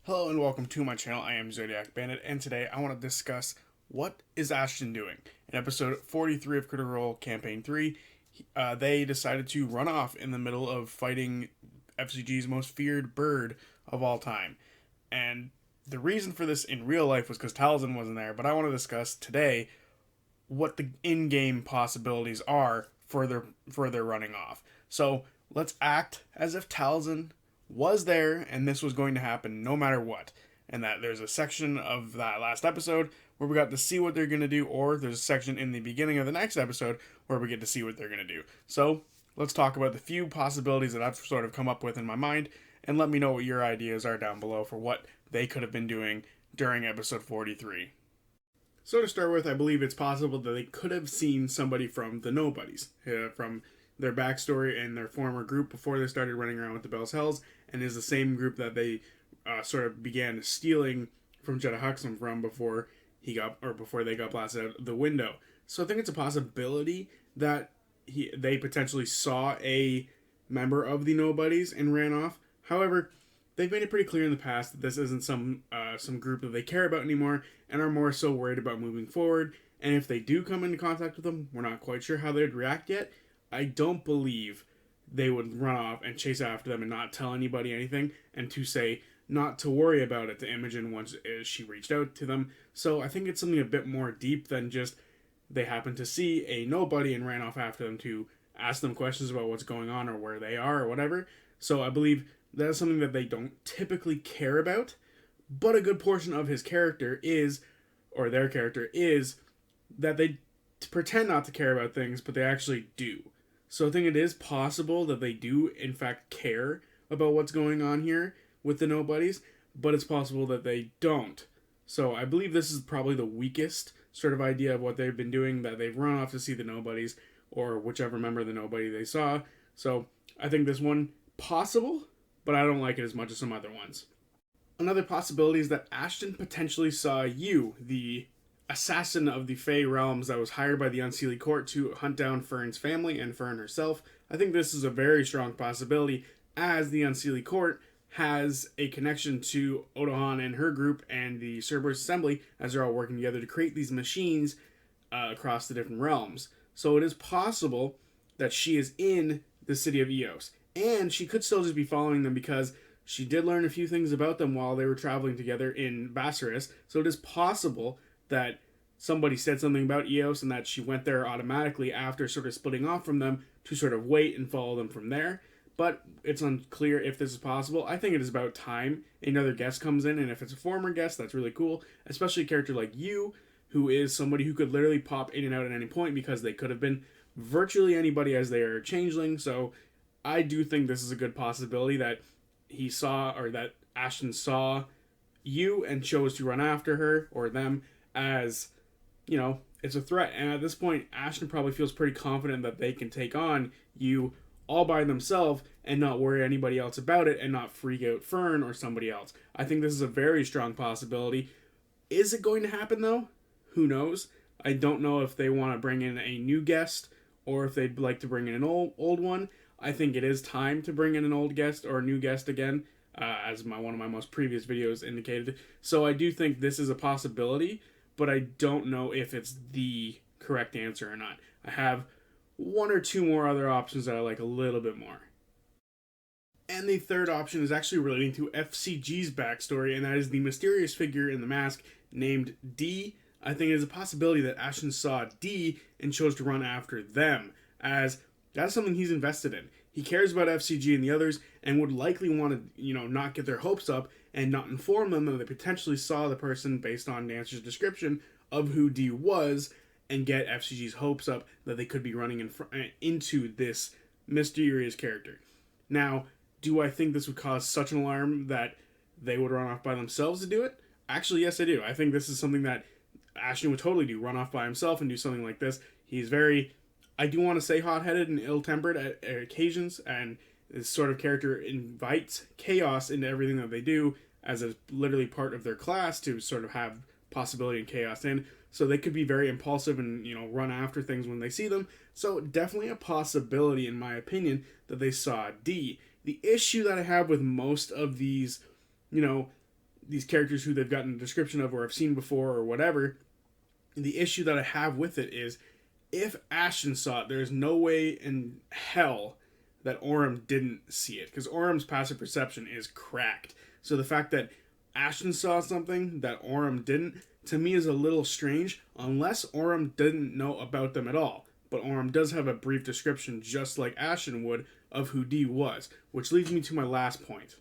Hello and welcome to my channel. I am Zodiac Bandit, and today I want to discuss what is Ashton doing. In episode 43 of Critical Role Campaign 3, they decided to run off in the middle of fighting FCG's most feared bird of all time. And the reason for this in real life was because Talzin wasn't there, but I want to discuss today what the in-game possibilities are for their running off. So let's act as if Talzin was there and this was going to happen no matter what. And that there's a section of that last episode where we got to see what they're going to do, or there's a section in the beginning of the next episode where we get to see what they're going to do. So let's talk about the few possibilities that I've sort of come up with in my mind, and let me know what your ideas are down below for what they could have been doing during episode 43. So to start with, I believe it's possible that they could have seen somebody from the Nobodies, from their backstory and their former group before they started running around with the Bell's Hells, and is the same group that they sort of began stealing from Jeddah Huxam from before they got blasted out the window. So I think it's a possibility that they potentially saw a member of the Nobodies and ran off. However, they've made it pretty clear in the past that this isn't some group that they care about anymore and are more so worried about moving forward. And if they do come into contact with them, we're not quite sure how they'd react yet. I don't believe they would run off and chase after them and not tell anybody anything, and to say not to worry about it to Imogen once she reached out to them. So I think it's something a bit more deep than just they happened to see a nobody and ran off after them to ask them questions about what's going on or where they are or whatever. So I believe that is something that they don't typically care about, but a good portion of his character is, or their character is, that they pretend not to care about things, but they actually do. So I think it is possible that they do, in fact, care about what's going on here with the Nobodies, but it's possible that they don't. So I believe this is probably the weakest sort of idea of what they've been doing, that they've run off to see the Nobodies, or whichever member of the Nobody they saw. So I think this one possible, but I don't like it as much as some other ones. Another possibility is that Ashton potentially saw you, the assassin of the Fey realms that was hired by the Unseelie Court to hunt down Fern's family and Fern herself. I think this is a very strong possibility, as the Unseelie Court has a connection to Odohan and her group and the Cerberus Assembly, as they're all working together to create these machines across the different realms. So it is possible that she is in the city of Eos, and she could still just be following them because she did learn a few things about them while they were traveling together in Bassaris. So it is possible that somebody said something about Eos and that she went there automatically after sort of splitting off from them to sort of wait and follow them from there. But it's unclear if this is possible. I think it is about time another guest comes in, and if it's a former guest, that's really cool, especially a character like you, who is somebody who could literally pop in and out at any point because they could have been virtually anybody as they are a changeling. So I do think this is a good possibility that he saw, or that Ashton saw you and chose to run after her or them, as, you know, it's a threat. And at this point, Ashton probably feels pretty confident that they can take on you all by themselves and not worry anybody else about it and not freak out Fern or somebody else. I think this is a very strong possibility. Is it going to happen though? Who knows? I don't know if they want to bring in a new guest or if they'd like to bring in an old one. I think it is time to bring in an old guest or a new guest again, as one of my most previous videos indicated. So I do think this is a possibility, but I don't know if it's the correct answer or not. I have one or two more other options that I like a little bit more. And the third option is actually relating to FCG's backstory, and that is the mysterious figure in the mask named D. I think it is a possibility that Ashton saw D and chose to run after them, as that's something he's invested in. He cares about FCG and the others, and would likely want to, not get their hopes up and not inform them that they potentially saw the person based on Dancer's description of who D was, and get FCG's hopes up that they could be running into this mysterious character. Now, do I think this would cause such an alarm that they would run off by themselves to do it? Actually, yes, I do. I think this is something that Ashton would totally do, run off by himself and do something like this. He's very, I do want to say, hot-headed and ill-tempered at occasions, and this sort of character invites chaos into everything that they do, as a literally part of their class to sort of have possibility and chaos in. So they could be very impulsive and, run after things when they see them. So definitely a possibility, in my opinion, that they saw D. The issue that I have with most of these, these characters who they've gotten a description of or have seen before or whatever. The issue that I have with it is, if Ashton saw it, there's no way in hell that Orym didn't see it, because Orym's passive perception is cracked. So the fact that Ashton saw something that Orym didn't, to me, is a little strange, unless Orym didn't know about them at all. But Orym does have a brief description, just like Ashton would, of who Dee was, which leads me to my last point.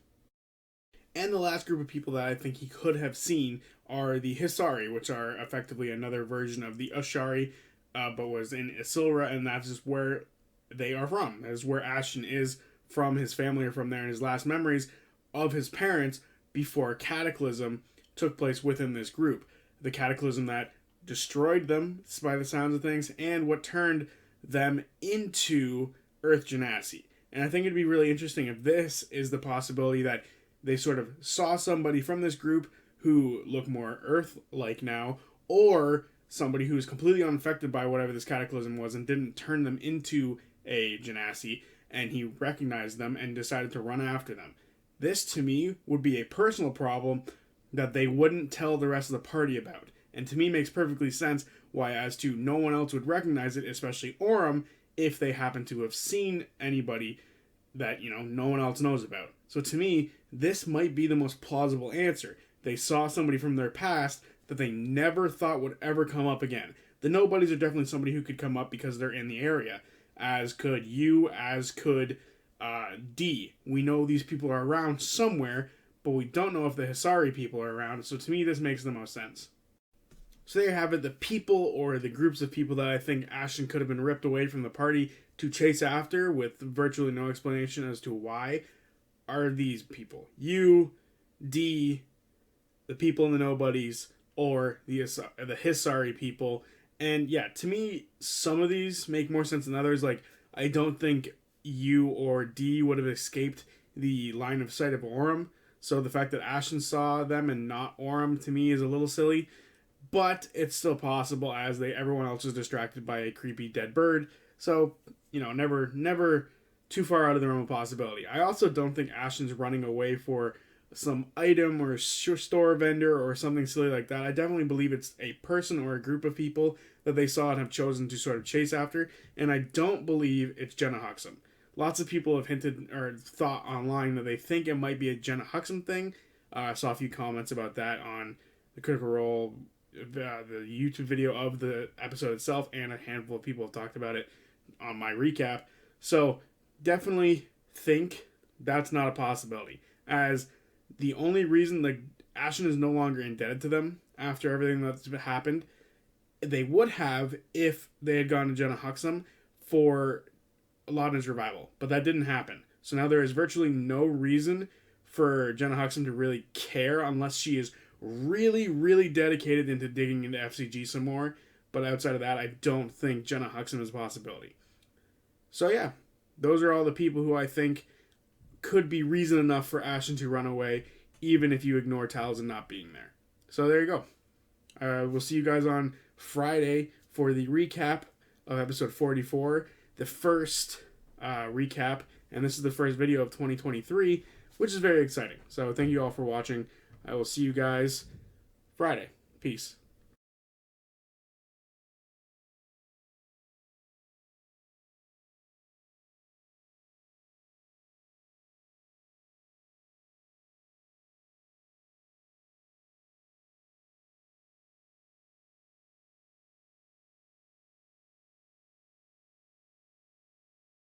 And the last group of people that I think he could have seen are the Hisari, which are effectively another version of the Ashari, but was in Isilra, and that's just where they are from. That is where Ashton is from, his family are from there, and his last memories of his parents before a cataclysm took place within this group. The cataclysm that destroyed them, by the sounds of things, and what turned them into Earth Genasi. And I think it'd be really interesting if this is the possibility that they sort of saw somebody from this group who look more Earth-like now, or somebody who is completely unaffected by whatever this cataclysm was and didn't turn them into a Genasi, and he recognized them and decided to run after them. This, to me, would be a personal problem that they wouldn't tell the rest of the party about. And to me makes perfectly sense why as to no one else would recognize it, especially Orym, if they happen to have seen anybody that, no one else knows about. So to me, this might be the most plausible answer. They saw somebody from their past that they never thought would ever come up again. The Nobodies are definitely somebody who could come up because they're in the area, as could you, as could Dee. We know these people are around somewhere, but we don't know if the Hisari people are around, so to me this makes the most sense. So there you have it, the people or the groups of people that I think Ashton could have been ripped away from the party to chase after with virtually no explanation as to why are these people. You, Dee, the people in the Nobodies, or the Hisari people. And yeah, to me, some of these make more sense than others. Like, I don't think you or Dee would have escaped the line of sight of Orym. So the fact that Ashton saw them and not Orym, to me, is a little silly. But it's still possible, as everyone else is distracted by a creepy dead bird. So, never too far out of the realm of possibility. I also don't think Ashton's running away for some item or store vendor or something silly like that. I definitely believe it's a person or a group of people that they saw and have chosen to sort of chase after. And I don't believe it's Jenna Huxham. Lots of people have hinted or thought online that they think it might be a Jenna Huxham thing. I saw a few comments about that on the Critical Role, the YouTube video of the episode itself, and a handful of people have talked about it on my recap. So definitely think that's not a possibility, as the only reason that Ashton is no longer indebted to them after everything that's happened, they would have if they had gone to Jenna Huxham for Laden's revival, but that didn't happen. So now there is virtually no reason for Jenna Huxham to really care unless she is really, really dedicated into digging into FCG some more. But outside of that, I don't think Jenna Huxham is a possibility. So yeah, those are all the people who I think could be reason enough for Ashton to run away, even if you ignore Talzin not being there. So there you go. We'll see you guys on Friday for the recap of episode 44, the first recap, and this is the first video of 2023, which is very exciting. So thank you all for watching. I will see you guys Friday. Peace.